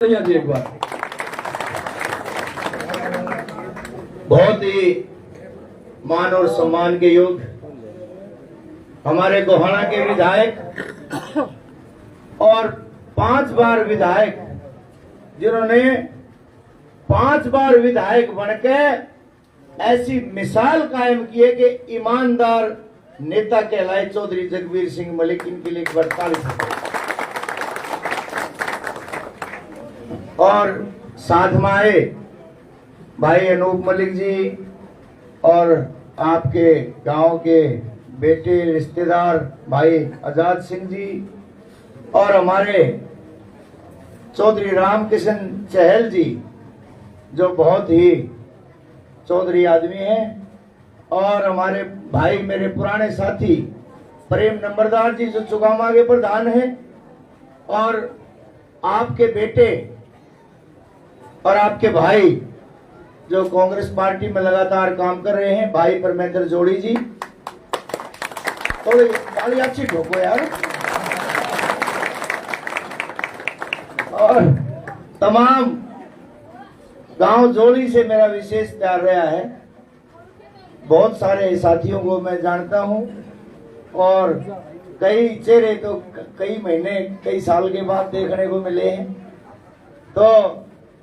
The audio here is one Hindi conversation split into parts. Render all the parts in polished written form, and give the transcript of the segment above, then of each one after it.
एक बार बहुत ही मान और सम्मान के योग हमारे गोहाना के विधायक और 5 बार विधायक जिन्होंने 5 बार विधायक बनके ऐसी मिसाल कायम की है कि ईमानदार नेता कहलाए चौधरी जगबीर सिंह मलिक। इनके लिए 48 और साथ में आए भाई अनूप मलिक जी और आपके गांव के बेटे रिश्तेदार भाई आजाद सिंह जी और हमारे चौधरी रामकिशन चहल जी जो बहुत ही चौधरी आदमी हैं, और हमारे भाई मेरे पुराने साथी प्रेम नंबरदार जी जो चुकामा के प्रधान हैं, और आपके बेटे और आपके भाई जो कांग्रेस पार्टी में लगातार काम कर रहे हैं भाई परमेंद्र जोड़ी जी। थोड़ी ताली अच्छी ठोको यार। और तमाम गांव जोड़ी से मेरा विशेष प्यार रहा है। बहुत सारे साथियों को मैं जानता हूं और कई चेहरे तो कई महीने कई साल के बाद देखने को मिले हैं। तो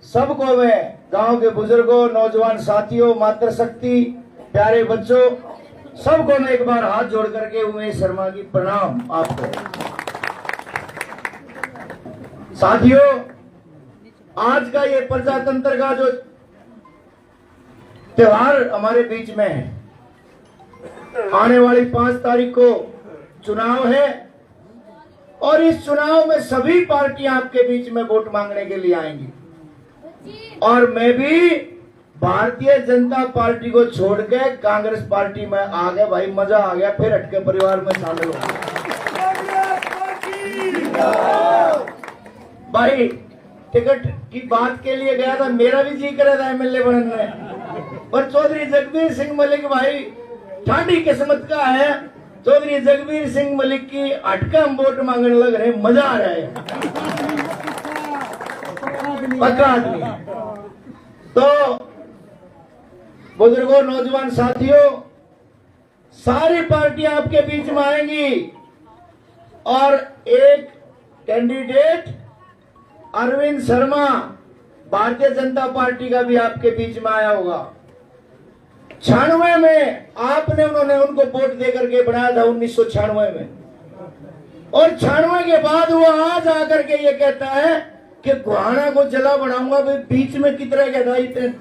सबको मैं गांव के बुजुर्गों, नौजवान साथियों, मातृशक्ति, प्यारे बच्चों, सबको मैं एक बार हाथ जोड़ करके उमेश शर्मा की प्रणाम आपको। साथियों, आज का ये प्रजातंत्र का जो त्योहार हमारे बीच में है, आने वाली 5 तारीख को चुनाव है और इस चुनाव में सभी पार्टियां आपके बीच में वोट मांगने के लिए आएंगी और मैं भी भारतीय जनता पार्टी को छोड़ के कांग्रेस पार्टी में आ गया। भाई मजा आ गया, फिर हटके परिवार में शामिल हो भाई। टिकट की बात के लिए गया था, मेरा भी जी कर रहा था एमएलए बनने, पर चौधरी जगबीर सिंह मलिक भाई ठाडी किस्मत का है। चौधरी जगबीर सिंह मलिक की हटका हम वोट मांगने लग रहे, मजा आ रहा है, पक्का आदमी। तो बुजुर्गों, नौजवान साथियों, सारी पार्टियां आपके बीच में आएंगी और एक कैंडिडेट अरविंद शर्मा भारतीय जनता पार्टी का भी आपके बीच में आया होगा। 96 में आपने उन्होंने उनको वोट देकर के बनाया था 1996 में, और 96 के बाद वो आज आकर के ये कहता है कि गोहाना को जला बनाऊंगा। भाई बीच में कितना कहता है,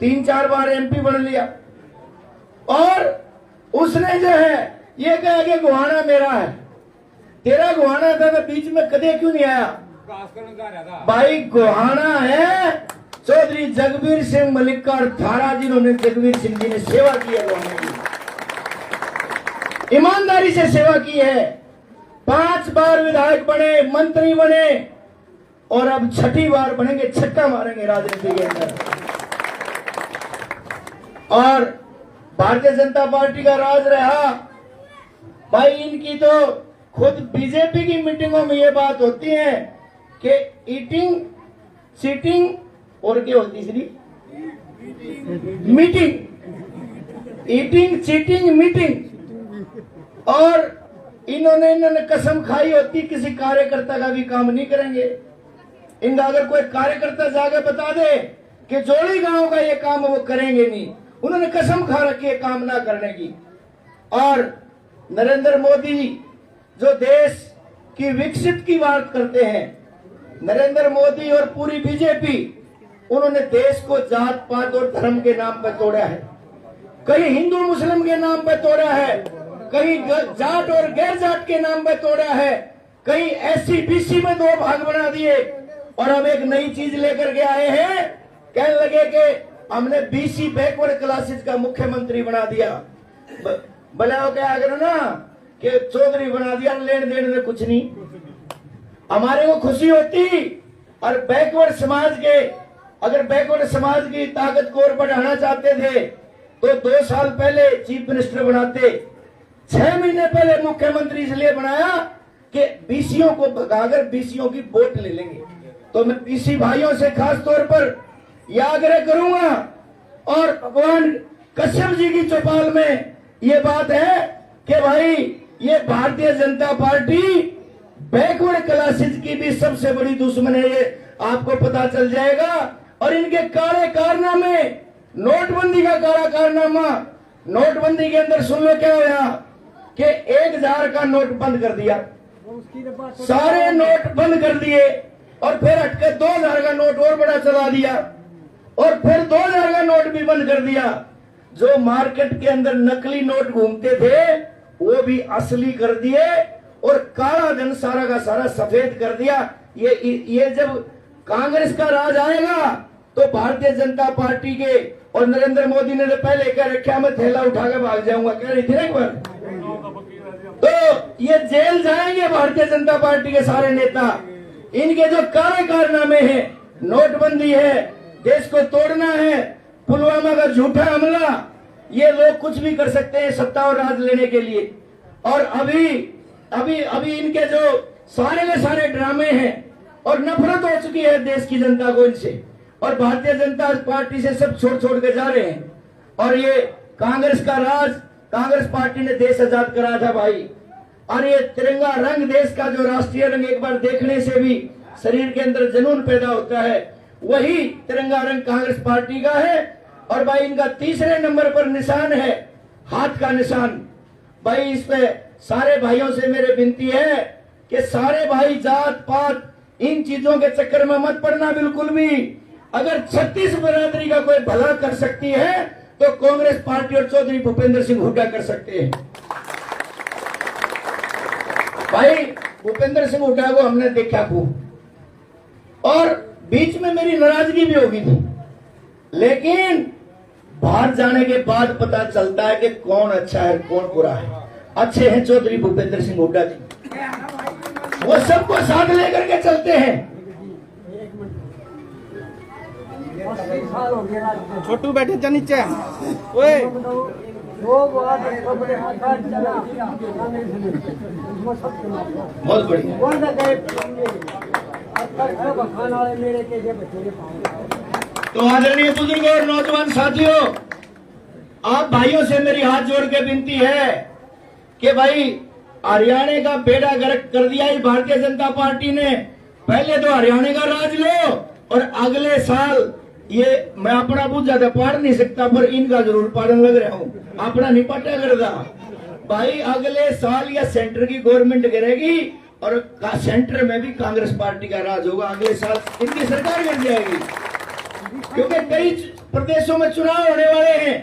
3-4 बार एमपी बन लिया और उसने जो है ये कहा कि गोहाना मेरा है, तेरा गोहाना था तो बीच में कदे क्यों नहीं आया। भाई गोहाना है चौधरी जगबीर सिंह मलिक का और थारा जिन्होंने जगबीर सिंह जी ने सेवा की है, गोहाना की ईमानदारी से सेवा की है। 5 बार विधायक बने, मंत्री बने और अब 6ठी बार बनेंगे, छक्का मारेंगे राजनीति के अंदर। और भारतीय जनता पार्टी का राज रहा भाई। इनकी तो खुद बीजेपी की मीटिंगों में ये बात होती है कि ईटिंग, सीटिंग और क्या होती है मीटिंग, ईटिंग, चीटिंग, मीटिंग। और इन्होंने कसम खाई होती किसी कार्यकर्ता का भी काम नहीं करेंगे। इनका अगर कोई कार्यकर्ता जाकर बता दे कि जोड़ी गांव का ये काम वो करेंगे नहीं, उन्होंने कसम खा रखी है काम ना करने की। और नरेंद्र मोदी जो देश की विकसित की बात करते हैं, नरेंद्र मोदी और पूरी बीजेपी, उन्होंने देश को जात पात और धर्म के नाम पर तोड़ा है। कहीं हिंदू मुस्लिम के नाम पर तोड़ा है, कहीं जाट और गैर जाट के नाम पर तोड़ा है, कहीं एससी बीसी में 2 भाग बना दिए और अब एक नई चीज लेकर के आए हैं, कहने लगे कि हमने बीसी बैकवर्ड क्लासेस का मुख्यमंत्री बना दिया। भले हो क्या अगर ना कि चौधरी बना दिया, लेन देन में कुछ नहीं। हमारे को खुशी होती और बैकवर्ड समाज के, अगर बैकवर्ड समाज की ताकत को और बढ़ाना चाहते थे तो 2 साल पहले चीफ मिनिस्टर बनाते। 6 महीने पहले मुख्यमंत्री इसलिए बनाया कि बीसीओ को भगाकर बीसीओ की वोट ले लेंगे। तो मैं पीसी भाइयों से खास तौर पर यह आग्रह करूंगा, और भगवान कश्यप जी की चौपाल में ये बात है कि भाई ये Bharatiya Janata party backward classes की भी सबसे बड़ी दुश्मन है, ये आपको पता चल जाएगा। और इनके काले कारनामे, नोटबंदी का काला कारनामा, नोटबंदी के अंदर सुन लो क्या हुआ कि 1000 का नोट बंद कर दिया, सारे नोट बंद कर दिए, और फिर हटकर 2000 का नोट और बड़ा चला दिया, और फिर 2000 का नोट भी बंद कर दिया। जो मार्केट के अंदर नकली नोट घूमते थे वो भी असली कर दिए, और काला धन सारा का सारा सफेद कर दिया। ये जब कांग्रेस का राज आएगा तो भारतीय जनता पार्टी के, और नरेंद्र मोदी ने तो पहले कह रखा मैं थैला उठा के भाग जाऊंगा, कह रही थी ना एक बार, तो ये जेल जाएंगे भारतीय जनता पार्टी के सारे नेता। इनके जो काले कारनामे हैं, नोटबंदी है, देश को तोड़ना है, पुलवामा का झूठा हमला, ये लोग कुछ भी कर सकते हैं सत्ता और राज लेने के लिए। और अभी अभी अभी इनके जो सारे के सारे ड्रामे हैं, और नफरत हो चुकी है देश की जनता को इनसे, और भारतीय जनता पार्टी से सब छोड़ के जा रहे हैं। और ये कांग्रेस का राज, कांग्रेस पार्टी ने देश आजाद कराया था भाई, और ये तिरंगा रंग, देश का जो राष्ट्रीय रंग, एक बार देखने से भी शरीर के अंदर जुनून पैदा होता है, वही तिरंगा रंग कांग्रेस पार्टी का है। और भाई इनका तीसरे नंबर पर निशान है हाथ का निशान। भाई इस पे सारे भाइयों से मेरे विनती है कि सारे भाई जात पात इन चीजों के चक्कर में मत पड़ना बिल्कुल भी। अगर 36 बिरादरी का कोई भला कर सकती है तो कांग्रेस पार्टी और चौधरी भूपेंद्र सिंह हुड्डा कर सकते हैं। भाई भूपेंद्र सिंह हुड्डा को हमने देखा खूब, और बीच में मेरी नाराजगी भी होगी थी, लेकिन बाहर जाने के बाद पता चलता है कि कौन अच्छा है कौन बुरा है। अच्छे हैं चौधरी भूपेंद्र सिंह हुड्डा जी, वो सबको साथ लेकर के चलते हैं। छोटू बैठे थे नीचे, ओए बहुत बढ़िया। तो आदरणीय बुजुर्ग और नौजवान साथियों, आप भाइयों से मेरी हाथ जोड़ के विनती है कि भाई हरियाणा का बेड़ा गर्क कर दिया ही भारतीय जनता पार्टी ने। पहले तो हरियाणा का राज लो, और अगले साल ये मैं अपना बहुत ज्यादा पढ़ नहीं सकता पर इनका जरूर पढ़ने लग रहा हूँ, अपना नहीं पटा करता। भाई अगले साल या सेंटर की गवर्नमेंट गिरेगी और सेंटर में भी कांग्रेस पार्टी का राज होगा। अगले साल इनकी सरकार गिर जाएगी, क्योंकि कई प्रदेशों में चुनाव होने वाले हैं।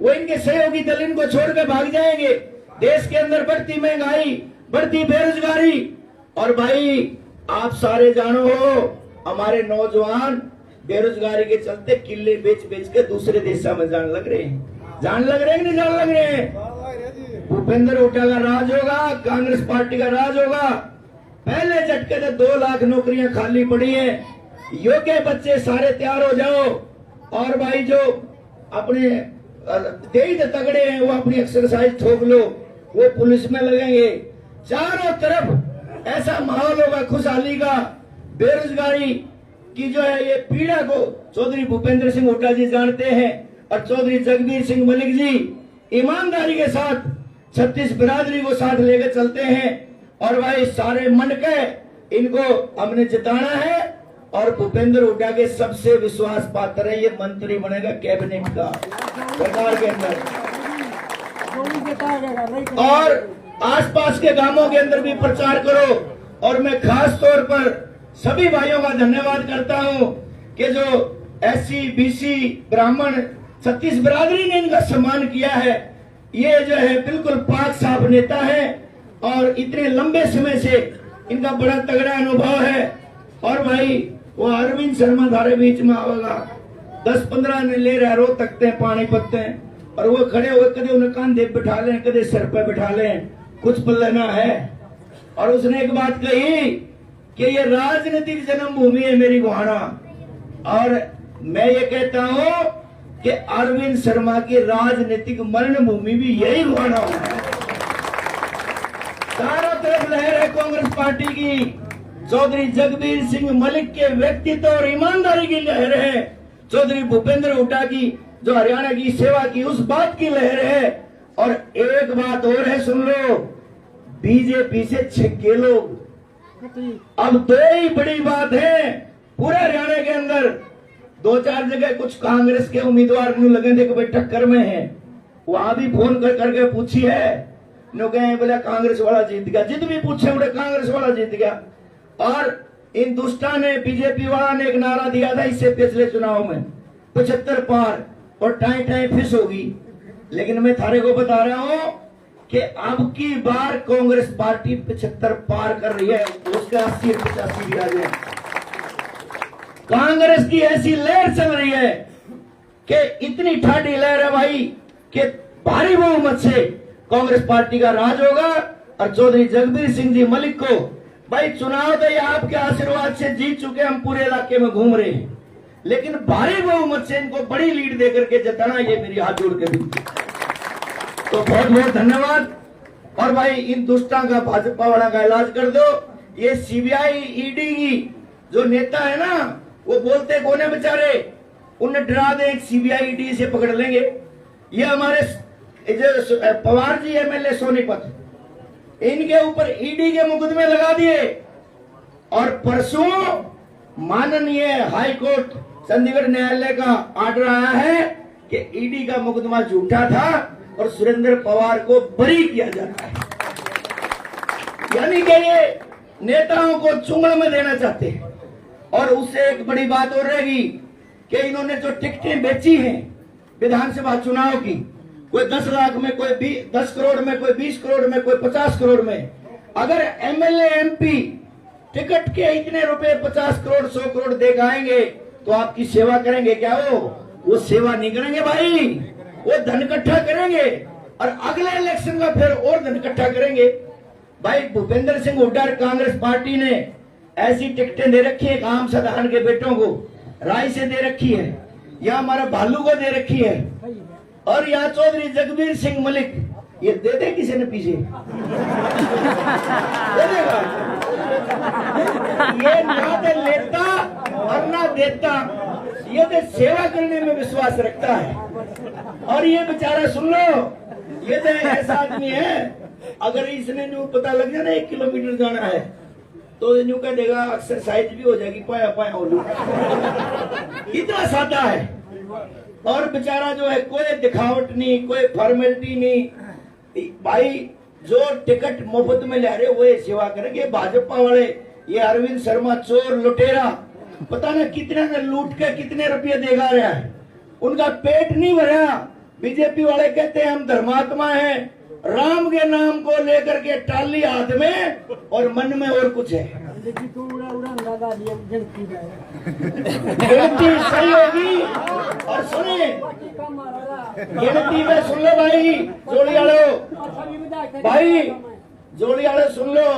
वो इनके सहयोगी दल इनको छोड़कर भाग जाएंगे। देश के अंदर बढ़ती महंगाई, बढ़ती बेरोजगारी, और भाई आप सारे जानो हो हमारे नौजवान बेरोजगारी के चलते किले बेच के दूसरे देशों में जाने लग रहे हैं। जाने लग रहे हैं नहीं जाने लग रहे हैं। भूपेंद्र हुड्डा का राज होगा, कांग्रेस पार्टी का राज होगा। पहले झटके से 2 लाख नौकरियां खाली पड़ी हैं। योग्य बच्चे सारे तैयार हो जाओ, और भाई जो अपने तेज तगड़े हैं वो अपनी एक्सरसाइज ठोक लो, वो पुलिस में लगेंगे। चारों तरफ ऐसा माहौल होगा खुशहाली का। बेरोजगारी की जो है ये पीड़ा को चौधरी भूपेंद्र सिंह हुड्डा जी जानते हैं, और चौधरी जगबीर सिंह मलिक जी ईमानदारी के साथ 36 बिरादरी को साथ लेकर चलते हैं। और भाई सारे मन के इनको हमने जिताना है, और भूपेंद्र हुड्डा के सबसे विश्वास पात्र है। ये मंत्री बनेगा कैबिनेट का, सरकार के अंदर, और आसपास के गांवों के अंदर भी प्रचार करो। और मैं खास तौर पर सभी भाइयों का धन्यवाद करता हूं कि जो एससी बीसी ब्राह्मण 36 बिरादरी ने इनका सम्मान किया है। ये जो है बिल्कुल पाक साफ नेता है, और इतने लंबे समय से इनका बड़ा तगड़ा अनुभव है। और भाई वो अरविंद शर्मा धारे बीच में आवेगा, 10-15 ने ले रहा रो तकते हैं पानी पत्ते हैं, और वो खड़े हुए कदे उन्हें कांधे बिठा लें, कदे सर पे बिठा लें, कुछ पल्लना है। और उसने एक बात कही कि ये राजनीतिक जन्मभूमि है मेरी गोहाना, और मैं ये कहता हूं कि अरविंद शर्मा की राजनीतिक मरण भूमि भी यही गोहाना है। चारों तरफ लहर है कांग्रेस पार्टी की, चौधरी जगबीर सिंह मलिक के व्यक्तित्व और ईमानदारी की लहर है। चौधरी भूपेंद्र हुड्डा की जो हरियाणा की सेवा की उस बात की लहर है। और एक बात और है, सुन लो, बीजेपी से छक्के लोग। अब दो ही बड़ी बात है पूरे हरियाणा के अंदर, 2-4 जगह कुछ कांग्रेस के उम्मीदवार न्यू लगे थे कि भाई टक्कर में है, वहां भी फोन कर करके पूछी है, नो कहे बोले कांग्रेस वाला जीत गया, जित भी पूछे बोले कांग्रेस वाला जीत गया। और इन दुष्टा ने, बीजेपी वाला ने एक नारा दिया था इससे पिछले चुनाव में 75 पार और टाई टाई फिश होगी। लेकिन मैं थारे को बता रहा हूं कि अब की बार कांग्रेस पार्टी 75 पार कर रही है, उसका 80 और 85 भी आ जाए। कांग्रेस की ऐसी लहर चल रही है कि इतनी ठाडी लहर है भाई कि भारी बहुमत से कांग्रेस पार्टी का राज होगा। और चौधरी जगबीर सिंह जी मलिक को भाई चुनाव तो ये आपके आशीर्वाद से जीत चुके, हम पूरे इलाके में घूम रहे हैं, लेकिन भारी बहुमत से इनको बड़ी लीड देकर के जिताना, ये मेरी हाथ जोड़ के विनती। तो बहुत बहुत धन्यवाद। और भाई इन दुष्टा का, भाजपा वाला का इलाज कर दो। ये सीबीआई ईडी की जो नेता है ना, वो बोलते कौन है बेचारे, उन्हें डरा दे सीबीआई ईडी से पकड़ लेंगे। ये हमारे जो पवार जी एमएलए सोनीपत, इनके ऊपर ईडी के मुकदमे लगा दिए। और परसों माननीय हाई कोर्ट चंडीगढ़ न्यायालय का आर्डर आया है कि ईडी का मुकदमा झूठा था और सुरेंद्र पवार को बरी किया जाता है। यानी कि ये नेताओं को चुंगल में देना चाहते हैं। और उससे एक बड़ी बात और रहेगी कि इन्होंने जो टिकटें बेची हैं विधानसभा चुनाव की, कोई 10 लाख में, कोई 10 करोड़ में, कोई 20 करोड़ में, कोई 50 करोड़ में, अगर एमएलए एमपी टिकट के इतने रुपए 50 करोड़ 100 करोड़ दे आएंगे तो आपकी सेवा करेंगे क्या? वो सेवा नहीं करेंगे भाई, वो धन इकट्ठा करेंगे और अगले इलेक्शन में फिर और धन इकट्ठा करेंगे। भाई भूपेंद्र सिंह हुड्डा कांग्रेस पार्टी ने ऐसी टिकटें दे रखी है, आम साधारण के बेटों को राय से दे रखी है, या हमारे भालू को दे रखी है, और यहाँ चौधरी जगबीर सिंह मलिक ये दे दे किसी ने पीछे दे देगा। ये ना दे लेता और ना देता, ये तो सेवा करने में विश्वास रखता है। और ये बेचारा सुन लो, ये तो ऐसा आदमी है, अगर इसने न्यू पता लग जाए ना 1 किलोमीटर जाना है तो न्यू कह देगा एक्सरसाइज भी हो जाएगी, पाया पाया हो इतना सादा है। और बेचारा जो है कोई दिखावट नहीं, कोई फॉर्मेलिटी नहीं। भाई जो टिकट मुफ्त में ले रहे वो ये सेवा करेंगे। भाजपा वाले ये अरविंद शर्मा चोर लुटेरा पता ना कितने ने लूट के कितने रुपये देगा रहा है, उनका पेट नहीं भरा। बीजेपी वाले कहते हैं हम धर्मात्मा हैं, राम के नाम को लेकर के टाली हाथ में और मन में और कुछ है। गिनती सही होगी। और सुनिए गिनती में सुन लो भाई, भाई जोड़ियालो सुन लो,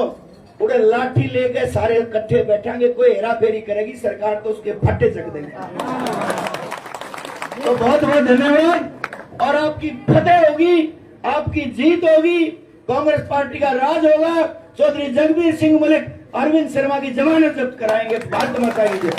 पूरे लाठी लेके सारे इकट्ठे बैठेंगे, कोई हेरा फेरी करेगी सरकार तो उसके फट्टे चक देंगे। तो बहुत बहुत धन्यवाद। और आपकी फतेह होगी, आपकी जीत होगी, कांग्रेस पार्टी का राज होगा। चौधरी जगबीर सिंह मलिक अरविंद शर्मा की जमानत जब्त कराएंगे। भारत माता की जय।